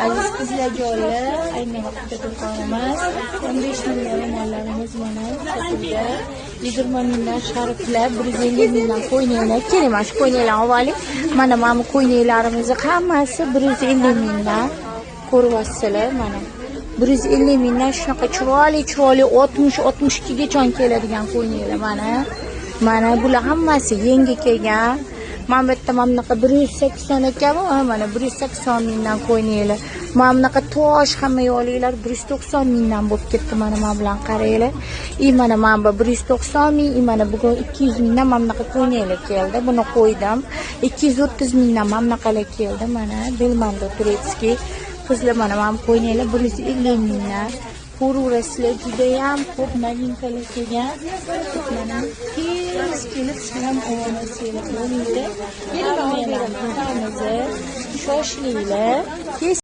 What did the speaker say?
Aziz qizlarjonlar, ayni vaqtda do'konimiz 15 mingdan ro'mollarimiz mana sotuvda. 20 mingdan sharflar, 150 mingdan qo'ynaklar. Keling, mana shu qo'ynaklarni olaylik. Mana bu qo'ynaklarimizni hammasi 150 mingdan. Ko'ryapsizlar, mana 150 mingdan shunaqa chiroyli 60-62 gacha keladigan qo'ynaklar mana bular hammasi yangi kelgan. Mana bu yerda mana bunaqa 180 ekanmi? Mana 180 mingdan qo'ynaklar. Mana bunaqa tosh hamma yo'liklar 190 mingdan bo'lib ketdi. Mana bilan qaranglar. Mana bu 190 ming, mana bugun 200 mingdan mana bunaqa qo'ynaklar keldi. Buni qo'ydim. 230 mingdan mana bunaqalar keldi. Mana Belmondo Turetskiy qizlar mana qo'ynaklar 150 mingdan. Ko'raverasizlar, juda ham ko'p novinkalar kelgan. Mana tez kelib sizlar ovolasizlar. Keling, shoshilinglar.